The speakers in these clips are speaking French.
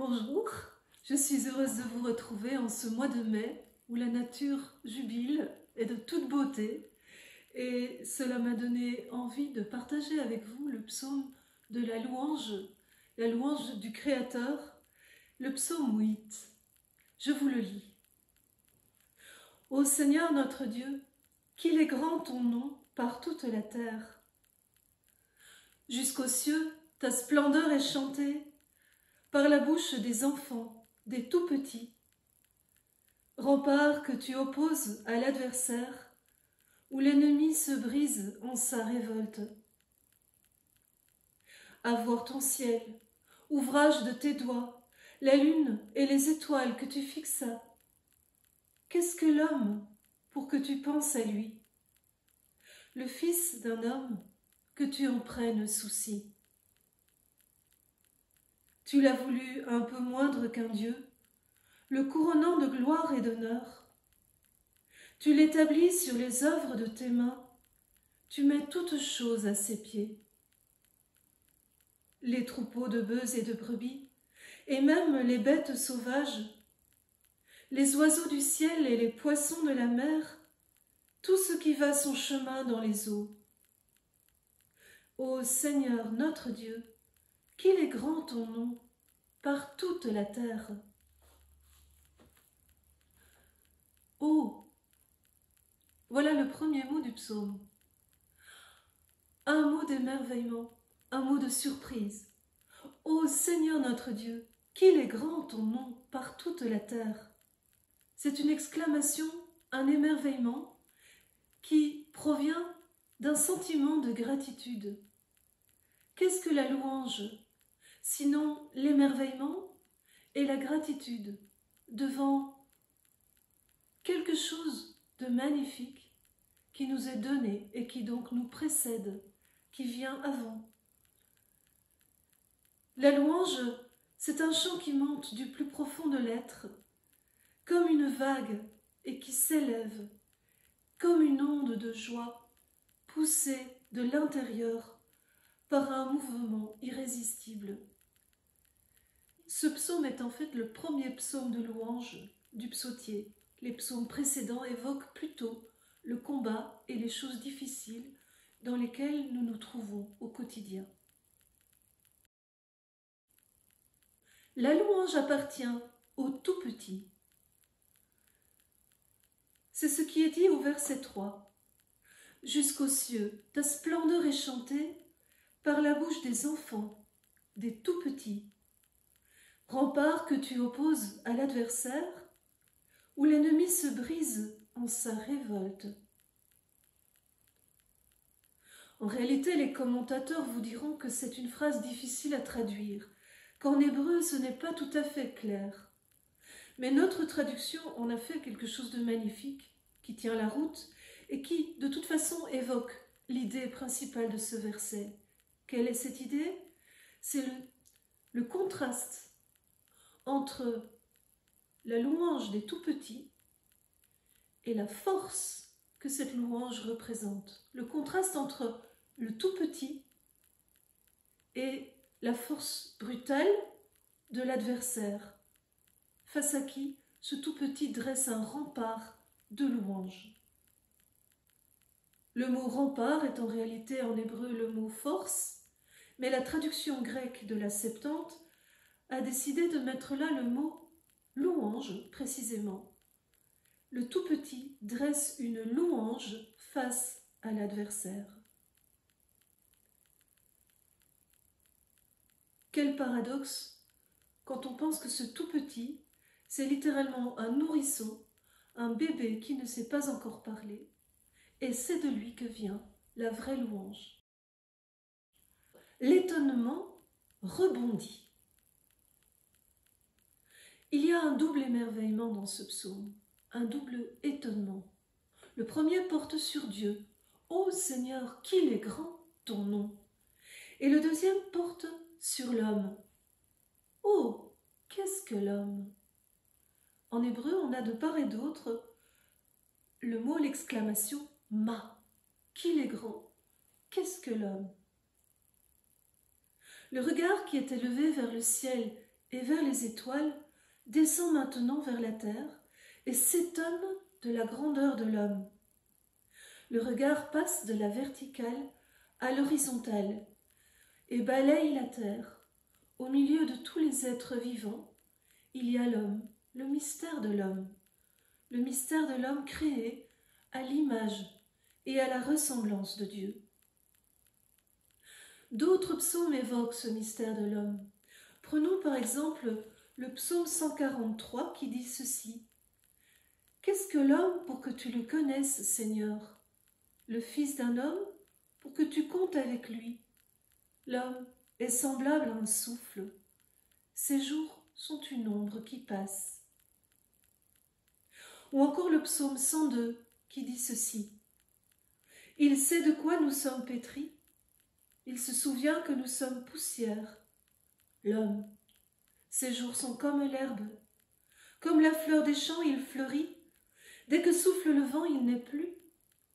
bonjour, je suis heureuse de vous retrouver en ce mois de mai où la nature jubile et de toute beauté et cela m'a donné envie de partager avec vous le psaume de la louange du Créateur, le psaume 8. Je vous le lis. Ô Seigneur notre Dieu, qu'il est grand ton nom par toute la terre. Jusqu'aux cieux, ta splendeur est chantée par la bouche des enfants, des tout-petits. Rempart que tu opposes à l'adversaire, où l'ennemi se brise en sa révolte. À voir ton ciel, ouvrage de tes doigts, la lune et les étoiles que tu fixas. Qu'est-ce que l'homme pour que tu penses à lui? Le fils d'un homme que tu en prennes souci. Tu l'as voulu un peu moindre qu'un Dieu, le couronnant de gloire et d'honneur. Tu l'établis sur les œuvres de tes mains, tu mets toutes choses à ses pieds. Les troupeaux de bœufs et de brebis, et même les bêtes sauvages, les oiseaux du ciel et les poissons de la mer, tout ce qui va son chemin dans les eaux. Ô Seigneur notre Dieu, qu'il est grand ton nom par toute la terre. Ô, voilà le premier mot du psaume. Un mot d'émerveillement, un mot de surprise. Ô Seigneur notre Dieu, qu'il est grand ton nom par toute la terre. C'est une exclamation, un émerveillement qui provient d'un sentiment de gratitude. Qu'est-ce que la louange, sinon l'émerveillement et la gratitude devant quelque chose de magnifique qui nous est donné et qui donc nous précède, qui vient avant. La louange, c'est un chant qui monte du plus profond de l'être, comme une vague et qui s'élève, comme une onde de joie poussée de l'intérieur par un mouvement irrésistible. Ce psaume est en fait le premier psaume de louange du psautier. Les psaumes précédents évoquent plutôt le combat et les choses difficiles dans lesquelles nous nous trouvons au quotidien. La louange appartient aux tout-petits. C'est ce qui est dit au verset 3. Jusqu'aux cieux, ta splendeur est chantée par la bouche des enfants, des tout-petits. Rempart que tu opposes à l'adversaire, où l'ennemi se brise en sa révolte. En réalité, les commentateurs vous diront que c'est une phrase difficile à traduire, qu'en hébreu ce n'est pas tout à fait clair. Mais notre traduction en a fait quelque chose de magnifique, qui tient la route et qui, de toute façon, évoque l'idée principale de ce verset. Quelle est cette idée? C'est le contraste entre la louange des tout-petits et la force que cette louange représente. Le contraste entre le tout-petit et la force brutale de l'adversaire, face à qui ce tout-petit dresse un rempart de louange. Le mot rempart est en réalité en hébreu le mot force, mais la traduction grecque de la Septante a décidé de mettre là le mot louange précisément. Le tout-petit dresse une louange face à l'adversaire. Quel paradoxe quand on pense que ce tout-petit, c'est littéralement un nourrisson, un bébé qui ne sait pas encore parler, et c'est de lui que vient la vraie louange. L'étonnement rebondit. Il y a un double émerveillement dans ce psaume, un double étonnement. Le premier porte sur Dieu. Ô Seigneur, qu'il est grand ton nom. Et le deuxième porte sur l'homme. Oh, qu'est-ce que l'homme? En hébreu, on a de part et d'autre le mot, l'exclamation « ma ». Qu'il est grand. Qu'est-ce que l'homme? Le regard qui est élevé vers le ciel et vers les étoiles, descend maintenant vers la terre et s'étonne de la grandeur de l'homme. Le regard passe de la verticale à l'horizontale et balaye la terre. Au milieu de tous les êtres vivants, il y a l'homme, le mystère de l'homme. Le mystère de l'homme créé à l'image et à la ressemblance de Dieu. D'autres psaumes évoquent ce mystère de l'homme. Prenons par exemple le psaume 143 qui dit ceci. « Qu'est-ce que l'homme pour que tu le connaisses, Seigneur? Le fils d'un homme pour que tu comptes avec lui? L'homme est semblable à un souffle. Ses jours sont une ombre qui passe. » Ou encore le psaume 102 qui dit ceci. « Il sait de quoi nous sommes pétris. Il se souvient que nous sommes poussière. L'homme, ses jours sont comme l'herbe. Comme la fleur des champs, il fleurit. Dès que souffle le vent, il n'est plus.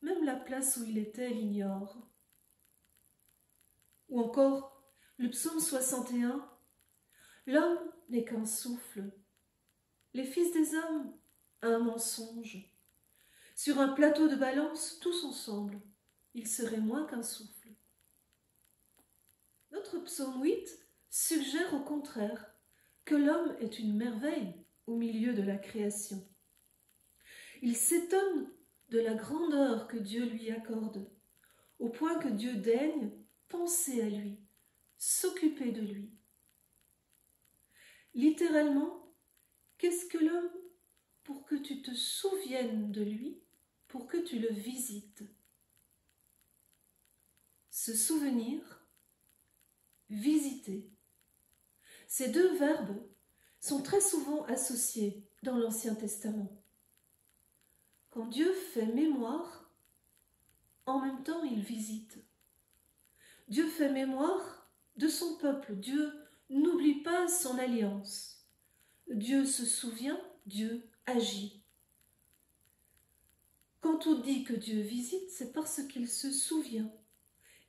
Même la place où il était l'ignore. » Ou encore le psaume 61. « L'homme n'est qu'un souffle. Les fils des hommes, un mensonge. Sur un plateau de balance, tous ensemble, il serait moins qu'un souffle. » Notre psaume 8 suggère au contraire que l'homme est une merveille au milieu de la création. Il s'étonne de la grandeur que Dieu lui accorde, au point que Dieu daigne penser à lui, s'occuper de lui. Littéralement, qu'est-ce que l'homme pour que tu te souviennes de lui, pour que tu le visites? Se souvenir, visiter. Ces deux verbes sont très souvent associés dans l'Ancien Testament. Quand Dieu fait mémoire, en même temps il visite. Dieu fait mémoire de son peuple. Dieu n'oublie pas son alliance. Dieu se souvient, Dieu agit. Quand on dit que Dieu visite, c'est parce qu'il se souvient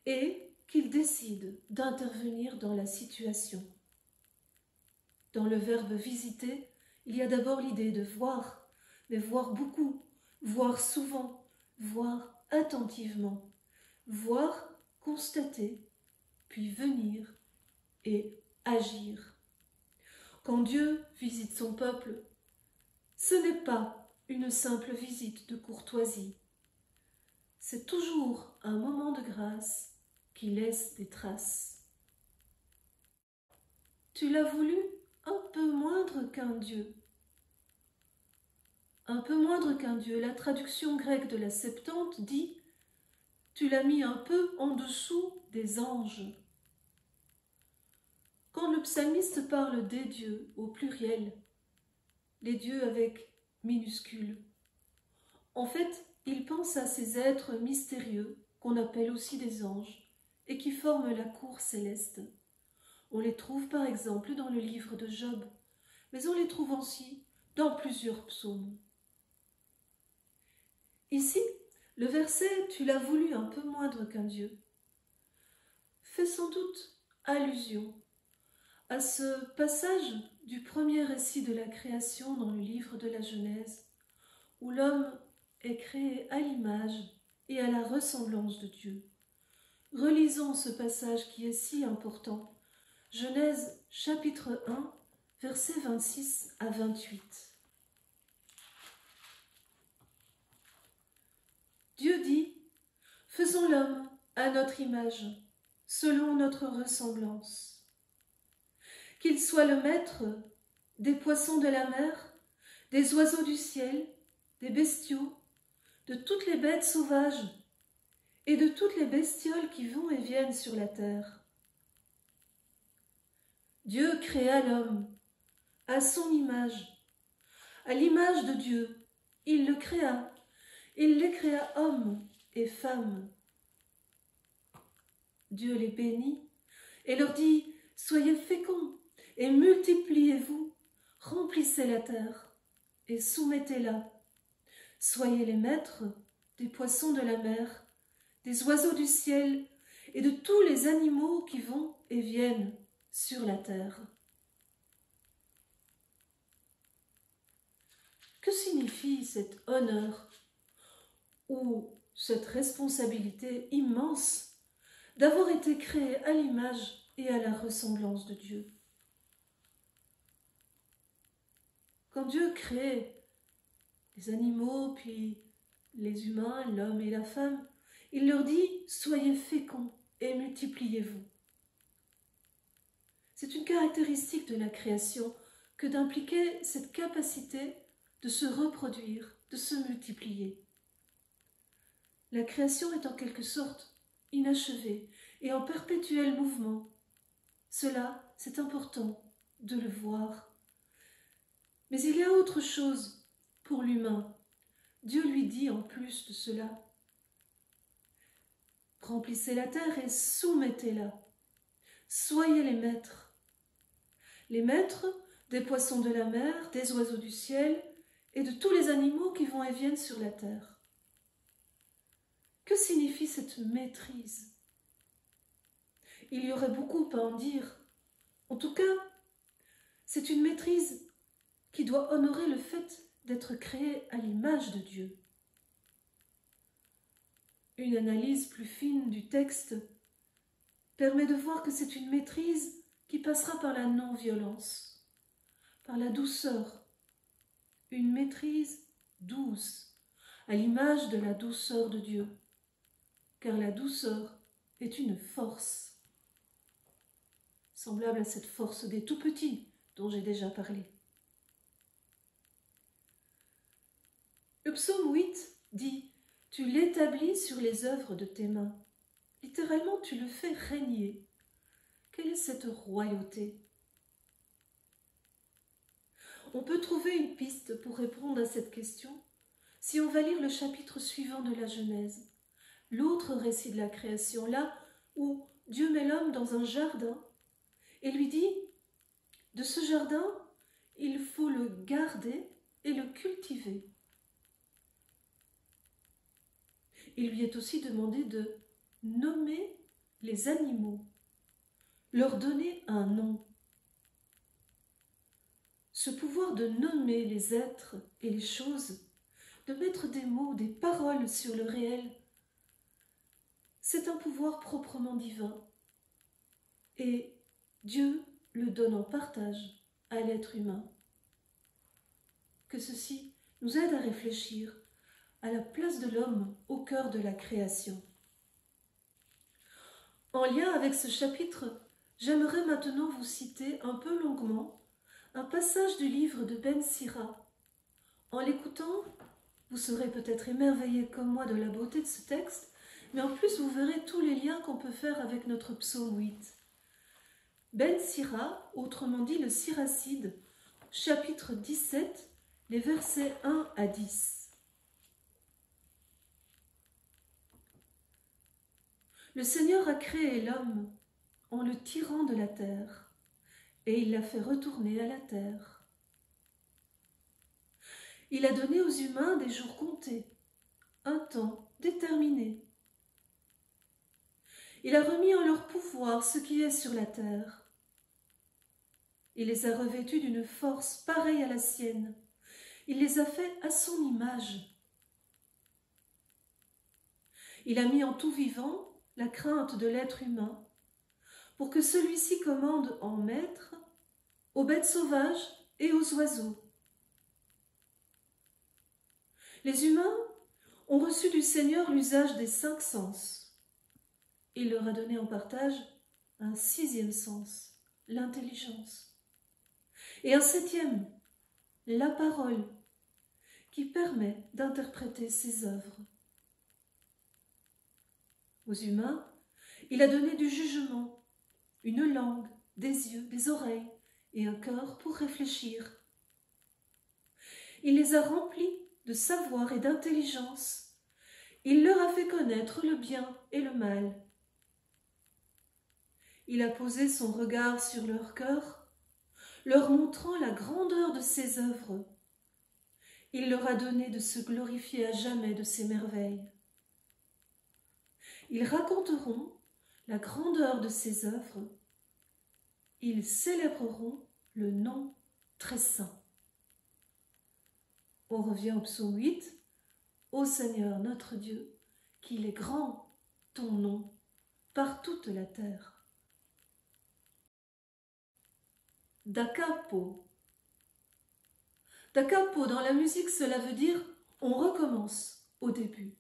et qu'il décide d'intervenir dans la situation. Dans le verbe visiter, il y a d'abord l'idée de voir, mais voir beaucoup, voir souvent, voir attentivement, voir, constater, puis venir et agir. Quand Dieu visite son peuple, ce n'est pas une simple visite de courtoisie. C'est toujours un moment de grâce qui laisse des traces. Tu l'as voulu un peu moindre qu'un Dieu. Un peu moindre qu'un Dieu. La traduction grecque de la Septante dit « Tu l'as mis un peu en dessous des anges ». Quand le psalmiste parle des dieux au pluriel, les dieux avec minuscule, en fait, il pense à ces êtres mystérieux qu'on appelle aussi des anges et qui forment la cour céleste. On les trouve par exemple dans le livre de Job, mais on les trouve aussi dans plusieurs psaumes. Ici, le verset « Tu l'as voulu un peu moindre qu'un Dieu » fait sans doute allusion à ce passage du premier récit de la création dans le livre de la Genèse, où l'homme est créé à l'image et à la ressemblance de Dieu. Relisons ce passage qui est si important. Genèse chapitre 1, versets 26 à 28. Dieu dit, « Faisons l'homme à notre image, selon notre ressemblance. Qu'il soit le maître des poissons de la mer, des oiseaux du ciel, des bestiaux, de toutes les bêtes sauvages et de toutes les bestioles qui vont et viennent sur la terre. » Dieu créa l'homme à son image, à l'image de Dieu. Il le créa, il les créa hommes et femmes. Dieu les bénit et leur dit, « Soyez féconds et multipliez-vous, remplissez la terre et soumettez-la. Soyez les maîtres des poissons de la mer, des oiseaux du ciel et de tous les animaux qui vont et viennent sur la terre. » Que signifie cet honneur ou cette responsabilité immense d'avoir été créé à l'image et à la ressemblance de Dieu? Quand Dieu crée les animaux, puis les humains, l'homme et la femme, il leur dit « Soyez féconds et multipliez-vous ». C'est une caractéristique de la création que d'impliquer cette capacité de se reproduire, de se multiplier. La création est en quelque sorte inachevée et en perpétuel mouvement. Cela, c'est important de le voir. Mais il y a autre chose pour l'humain. Dieu lui dit en plus de cela: remplissez la terre et soumettez-la. Soyez les maîtres des poissons de la mer, des oiseaux du ciel et de tous les animaux qui vont et viennent sur la terre. Que signifie cette maîtrise? Il y aurait beaucoup à en dire. En tout cas, c'est une maîtrise qui doit honorer le fait d'être créé à l'image de Dieu. Une analyse plus fine du texte permet de voir que c'est une maîtrise qui passera par la non-violence, par la douceur, une maîtrise douce, à l'image de la douceur de Dieu, car la douceur est une force, semblable à cette force des tout-petits dont j'ai déjà parlé. Le psaume 8 dit « Tu l'établis sur les œuvres de tes mains ». Littéralement, tu le fais régner. Quelle est cette royauté? On peut trouver une piste pour répondre à cette question si on va lire le chapitre suivant de la Genèse, l'autre récit de la création, là où Dieu met l'homme dans un jardin et lui dit « De ce jardin, il faut le garder et le cultiver ». Il lui est aussi demandé de nommer les animaux, leur donner un nom. Ce pouvoir de nommer les êtres et les choses, de mettre des mots, des paroles sur le réel, c'est un pouvoir proprement divin. Et Dieu le donne en partage à l'être humain. Que ceci nous aide à réfléchir à la place de l'homme au cœur de la création. En lien avec ce chapitre, j'aimerais maintenant vous citer un peu longuement un passage du livre de Ben Sira. En l'écoutant, vous serez peut-être émerveillés comme moi de la beauté de ce texte, mais en plus vous verrez tous les liens qu'on peut faire avec notre psaume 8. Ben Sira, autrement dit le Siracide, chapitre 17, les versets 1 à 10. Le Seigneur a créé l'homme en le tirant de la terre, et il l'a fait retourner à la terre. Il a donné aux humains des jours comptés, un temps déterminé. Il a remis en leur pouvoir ce qui est sur la terre. Il les a revêtus d'une force pareille à la sienne. Il les a fait à son image. Il a mis en tout vivant la crainte de l'être humain, pour que celui-ci commande en maître aux bêtes sauvages et aux oiseaux. Les humains ont reçu du Seigneur l'usage des 5 sens. Il leur a donné en partage un 6e sens, l'intelligence, et un 7e, la parole, qui permet d'interpréter ses œuvres. Aux humains, il a donné du jugement, une langue, des yeux, des oreilles et un cœur pour réfléchir. Il les a remplis de savoir et d'intelligence. Il leur a fait connaître le bien et le mal. Il a posé son regard sur leur cœur, leur montrant la grandeur de ses œuvres. Il leur a donné de se glorifier à jamais de ses merveilles. Ils raconteront la grandeur de ses œuvres. Ils célébreront le nom très saint. On revient au psaume 8. Ô Seigneur notre Dieu, qu'il est grand ton nom par toute la terre. Da capo. Da capo, dans la musique, cela veut dire on recommence au début.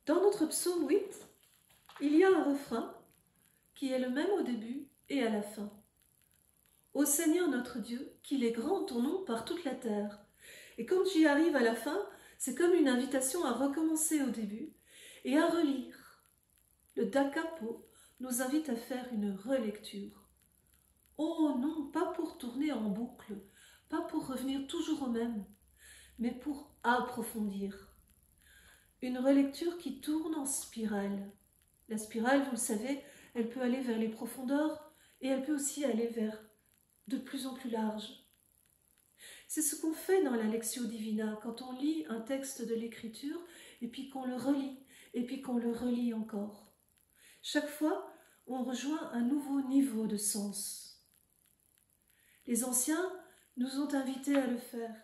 Dans notre psaume 8, il y a un refrain qui est le même au début et à la fin. Ô Seigneur notre Dieu, qu'il est grand ton nom par toute la terre. Et quand j'y arrive à la fin, c'est comme une invitation à recommencer au début et à relire. Le Da capo nous invite à faire une relecture. Oh non, pas pour tourner en boucle, pas pour revenir toujours au même, mais pour approfondir. Une relecture qui tourne en spirale. La spirale, vous le savez, elle peut aller vers les profondeurs et elle peut aussi aller vers de plus en plus large. C'est ce qu'on fait dans la Lectio Divina, quand on lit un texte de l'Écriture et puis qu'on le relit et puis qu'on le relit encore. Chaque fois, on rejoint un nouveau niveau de sens. Les anciens nous ont invités à le faire.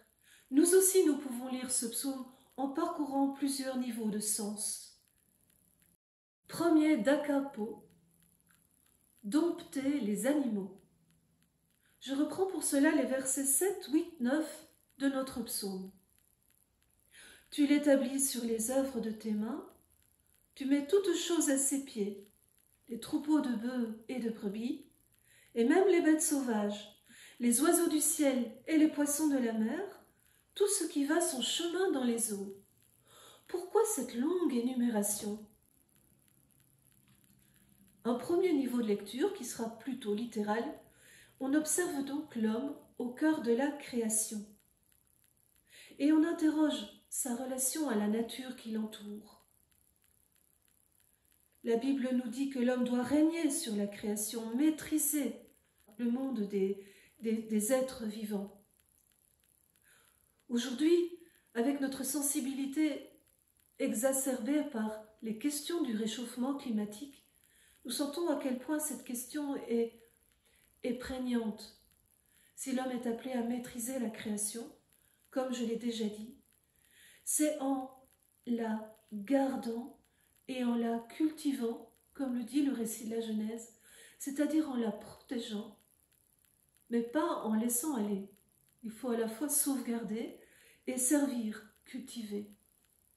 Nous aussi, nous pouvons lire ce psaume en parcourant plusieurs niveaux de sens. Premier da capo, dompter les animaux. Je reprends pour cela les versets 7, 8, 9 de notre psaume. Tu l'établis sur les œuvres de tes mains, tu mets toutes choses à ses pieds, les troupeaux de bœufs et de brebis, et même les bêtes sauvages, les oiseaux du ciel et les poissons de la mer, tout ce qui va son chemin dans les eaux. Pourquoi cette longue énumération ? Un premier niveau de lecture, qui sera plutôt littéral, on observe donc l'homme au cœur de la création. Et on interroge sa relation à la nature qui l'entoure. La Bible nous dit que l'homme doit régner sur la création, maîtriser le monde des êtres vivants. Aujourd'hui, avec notre sensibilité exacerbée par les questions du réchauffement climatique, nous sentons à quel point cette question est prégnante. Si l'homme est appelé à maîtriser la création, comme je l'ai déjà dit, c'est en la gardant et en la cultivant, comme le dit le récit de la Genèse, c'est-à-dire en la protégeant, mais pas en laissant aller. Il faut à la fois sauvegarder et servir, cultiver.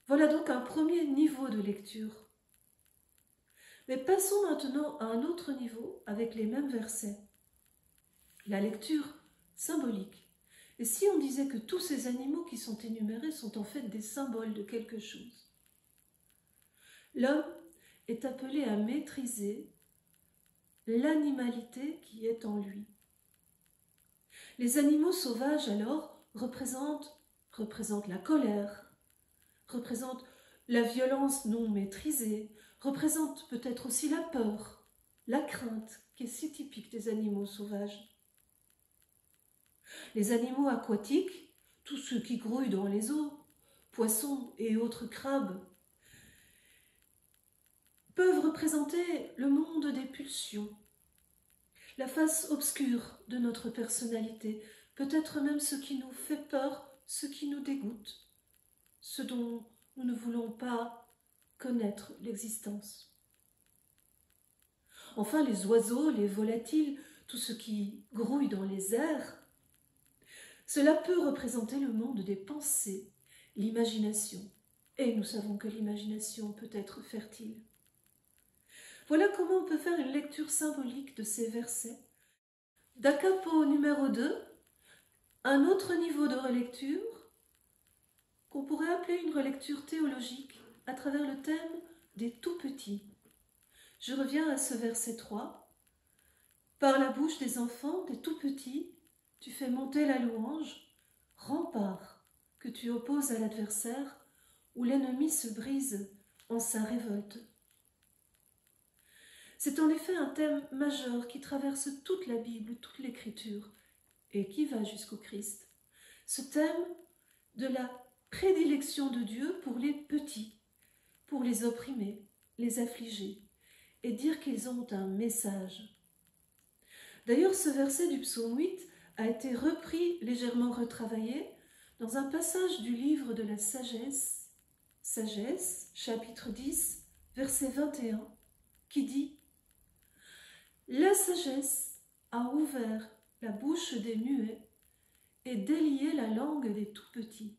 Voilà donc un premier niveau de lecture. Mais passons maintenant à un autre niveau avec les mêmes versets. La lecture symbolique. Et si on disait que tous ces animaux qui sont énumérés sont en fait des symboles de quelque chose? L'homme est appelé à maîtriser l'animalité qui est en lui. Les animaux sauvages, alors, représentent la colère, représentent la violence non maîtrisée, représentent peut-être aussi la peur, la crainte, qui est si typique des animaux sauvages. Les animaux aquatiques, tous ceux qui grouillent dans les eaux, poissons et autres crabes, peuvent représenter le monde des pulsions, la face obscure de notre personnalité, peut-être même ce qui nous fait peur, ce qui nous dégoûte, ce dont nous ne voulons pas connaître l'existence. Enfin, les oiseaux, les volatiles, tout ce qui grouille dans les airs, cela peut représenter le monde des pensées, l'imagination. Et nous savons que l'imagination peut être fertile. Voilà comment on peut faire une lecture symbolique de ces versets. Da capo numéro 2, un autre niveau de relecture qu'on pourrait appeler une relecture théologique à travers le thème des tout-petits. Je reviens à ce verset 3. Par la bouche des enfants, des tout-petits, tu fais monter la louange, rempart que tu opposes à l'adversaire, où l'ennemi se brise en sa révolte. C'est en effet un thème majeur qui traverse toute la Bible, toute l'Écriture, et qui va jusqu'au Christ. Ce thème de la prédilection de Dieu pour les petits, pour les opprimés, les affligés, et dire qu'ils ont un message. D'ailleurs, ce verset du psaume 8 a été repris, légèrement retravaillé, dans un passage du livre de la Sagesse, chapitre 10, verset 21, qui dit « La sagesse a ouvert la bouche des muets et délié la langue des tout-petits. »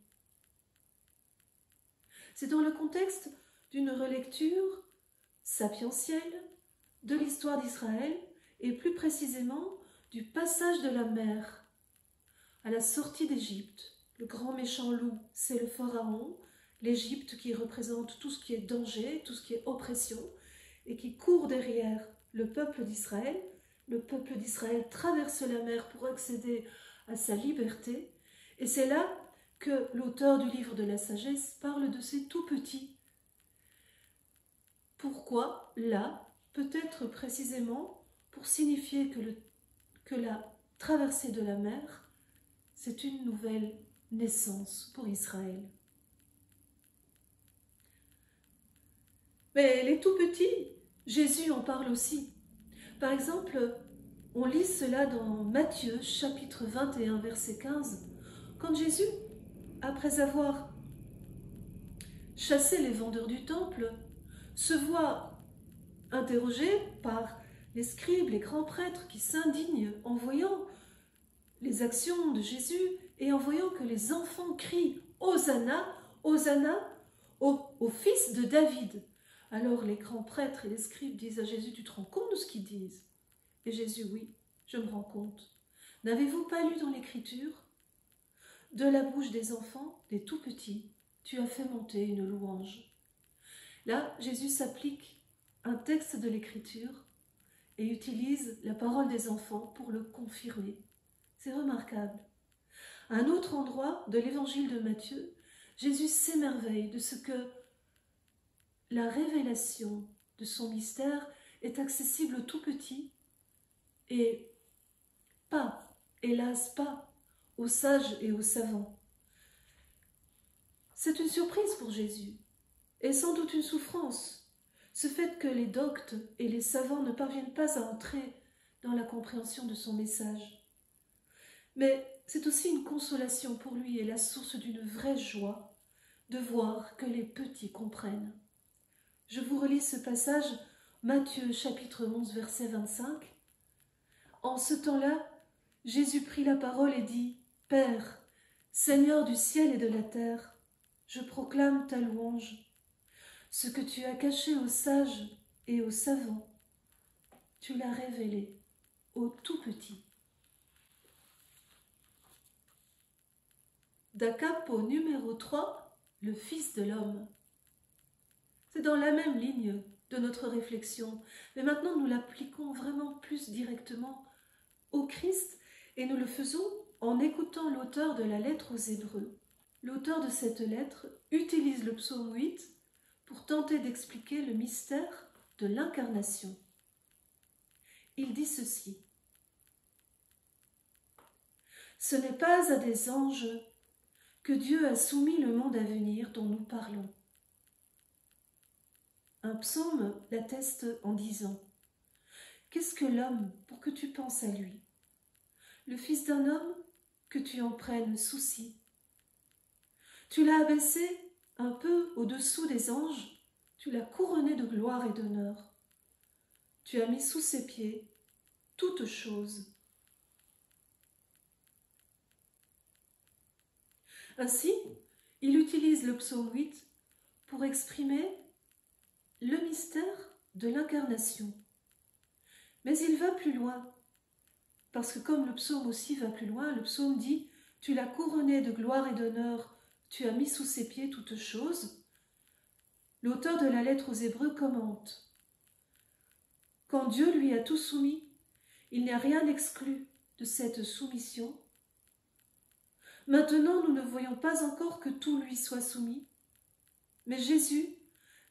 C'est dans le contexte d'une relecture sapientielle de l'histoire d'Israël et plus précisément du passage de la mer à la sortie d'Égypte. Le grand méchant loup, c'est le pharaon, l'Égypte qui représente tout ce qui est danger, tout ce qui est oppression, et qui court derrière le peuple d'Israël. Le peuple d'Israël traverse la mer pour accéder à sa liberté, et c'est là que l'auteur du livre de la sagesse parle de ces tout-petits. Pourquoi là? Peut-être précisément pour signifier que la traversée de la mer, c'est une nouvelle naissance pour Israël. Mais les tout-petits, Jésus en parle aussi. Par exemple, on lit cela dans Matthieu, chapitre 21, verset 15, quand Jésus, après avoir chassé les vendeurs du temple, se voit interrogé par les scribes, les grands prêtres qui s'indignent en voyant les actions de Jésus et en voyant que les enfants crient « Hosanna, Hosanna au fils de David ». Alors les grands prêtres et les scribes disent à Jésus « Tu te rends compte de ce qu'ils disent ?» Et Jésus « Oui, je me rends compte. N'avez-vous pas lu dans l'Écriture ? De la bouche des enfants, des tout-petits, tu as fait monter une louange. » Là, Jésus s'applique un texte de l'Écriture et utilise la parole des enfants pour le confirmer. C'est remarquable. À un autre endroit de l'évangile de Matthieu, Jésus s'émerveille de ce que la révélation de son mystère est accessible aux tout-petits et pas, hélas pas, aux sages et aux savants. C'est une surprise pour Jésus et sans doute une souffrance. Ce fait que les doctes et les savants ne parviennent pas à entrer dans la compréhension de son message. Mais c'est aussi une consolation pour lui et la source d'une vraie joie de voir que les petits comprennent. Je vous relis ce passage, Matthieu chapitre 11, verset 25. En ce temps-là, Jésus prit la parole et dit « Père, Seigneur du ciel et de la terre, je proclame ta louange. Ce que tu as caché aux sages et aux savants, tu l'as révélé aux tout-petits. » Da capo numéro 3, le Fils de l'homme. C'est dans la même ligne de notre réflexion, mais maintenant nous l'appliquons vraiment plus directement au Christ et nous le faisons en écoutant l'auteur de la lettre aux Hébreux. L'auteur de cette lettre utilise le psaume 8 pour tenter d'expliquer le mystère de l'incarnation. Il dit ceci : « Ce n'est pas à des anges que Dieu a soumis le monde à venir dont nous parlons. » Un psaume l'atteste en disant : « Qu'est-ce que l'homme pour que tu penses à lui ? Le fils d'un homme que tu en prennes souci. Tu l'as abaissé un peu au-dessous des anges, tu l'as couronné de gloire et d'honneur. Tu as mis sous ses pieds toutes choses. » Ainsi, il utilise le psaume 8 pour exprimer le mystère de l'incarnation. Mais il va plus loin, parce que comme le psaume aussi va plus loin, le psaume dit « Tu l'as couronné de gloire et d'honneur, tu as mis sous ses pieds toutes choses ». L'auteur de la lettre aux Hébreux commente : quand Dieu lui a tout soumis, il n'y a rien exclu de cette soumission. Maintenant, nous ne voyons pas encore que tout lui soit soumis, mais Jésus,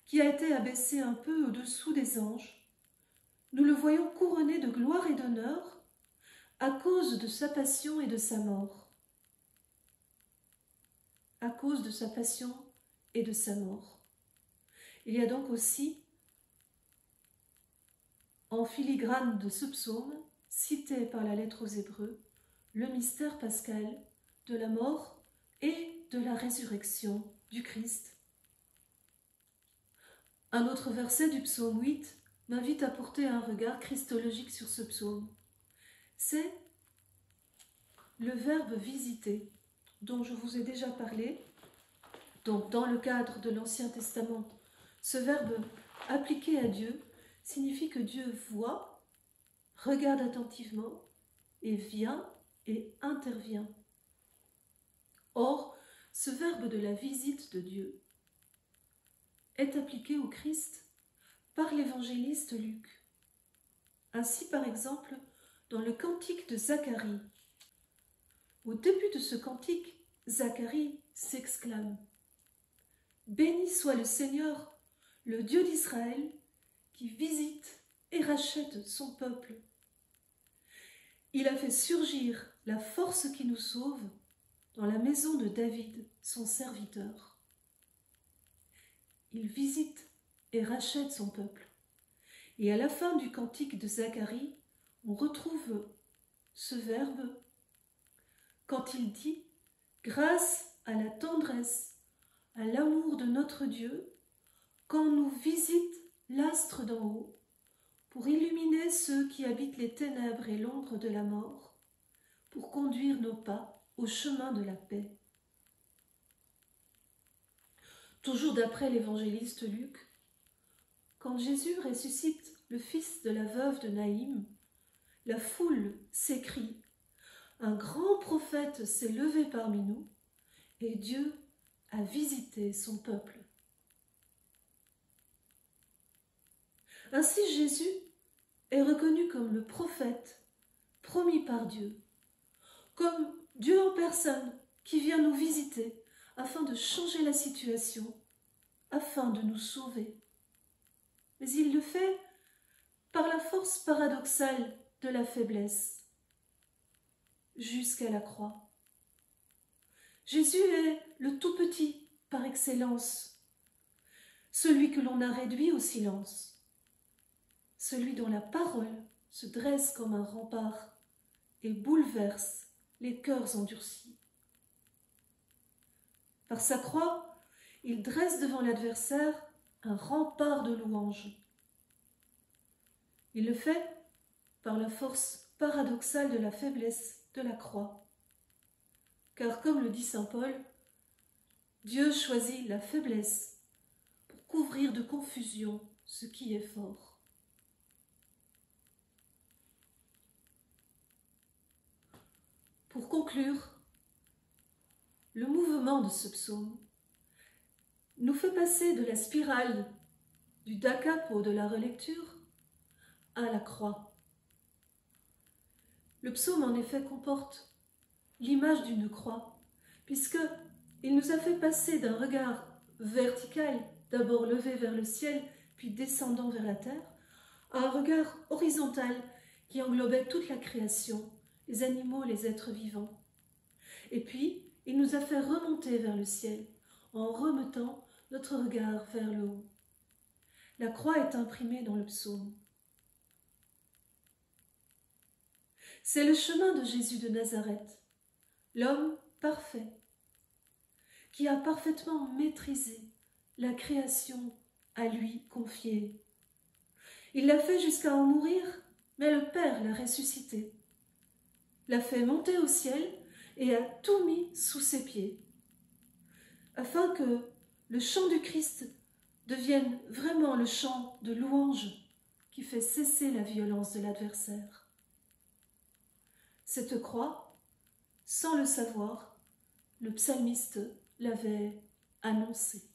qui a été abaissé un peu au-dessous des anges, nous le voyons couronné de gloire et d'honneur à cause de sa passion et de sa mort. À cause de sa passion et de sa mort. Il y a donc aussi, en filigrane de ce psaume, cité par la lettre aux Hébreux, le mystère pascal de la mort et de la résurrection du Christ. Un autre verset du psaume 8 m'invite à porter un regard christologique sur ce psaume. C'est le verbe visiter, dont je vous ai déjà parlé. Donc, dans le cadre de l'Ancien Testament, ce verbe appliqué à Dieu signifie que Dieu voit, regarde attentivement et vient et intervient. Or, ce verbe de la visite de Dieu est appliqué au Christ par l'évangéliste Luc. Ainsi, par exemple, dans le cantique de Zacharie. Au début de ce cantique, Zacharie s'exclame « Béni soit le Seigneur, le Dieu d'Israël, qui visite et rachète son peuple. Il a fait surgir la force qui nous sauve dans la maison de David, son serviteur. » Il visite et rachète son peuple. Et à la fin du cantique de Zacharie, on retrouve ce verbe quand il dit « Grâce à la tendresse, à l'amour de notre Dieu, quand nous visite l'astre d'en haut, pour illuminer ceux qui habitent les ténèbres et l'ombre de la mort, pour conduire nos pas au chemin de la paix. » Toujours d'après l'évangéliste Luc, quand Jésus ressuscite le fils de la veuve de Naïm, la foule s'écrie « Un grand prophète s'est levé parmi nous, et Dieu a visité son peuple. » Ainsi Jésus est reconnu comme le prophète promis par Dieu, comme Dieu en personne qui vient nous visiter afin de changer la situation, afin de nous sauver. Mais il le fait par la force paradoxale de la faiblesse, jusqu'à la croix. Jésus est le tout petit par excellence, celui que l'on a réduit au silence, celui dont la parole se dresse comme un rempart et bouleverse les cœurs endurcis. Par sa croix, il dresse devant l'adversaire un rempart de louanges. Il le fait par la force paradoxale de la faiblesse de la croix. Car comme le dit saint Paul, Dieu choisit la faiblesse pour couvrir de confusion ce qui est fort. Pour conclure, le mouvement de ce psaume nous fait passer de la spirale du da capo de la relecture à la croix. Le psaume en effet comporte l'image d'une croix, puisqu'il nous a fait passer d'un regard vertical, d'abord levé vers le ciel, puis descendant vers la terre, à un regard horizontal qui englobait toute la création, les animaux, les êtres vivants. Et puis, il nous a fait remonter vers le ciel, en remettant notre regard vers le haut. La croix est imprimée dans le psaume. C'est le chemin de Jésus de Nazareth, l'homme parfait, qui a parfaitement maîtrisé la création à lui confiée. Il l'a fait jusqu'à en mourir, mais le Père l'a ressuscité, l'a fait monter au ciel et a tout mis sous ses pieds, afin que le chant du Christ devienne vraiment le chant de louange qui fait cesser la violence de l'adversaire. Cette croix, sans le savoir, le psalmiste l'avait annoncée.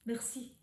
Merci.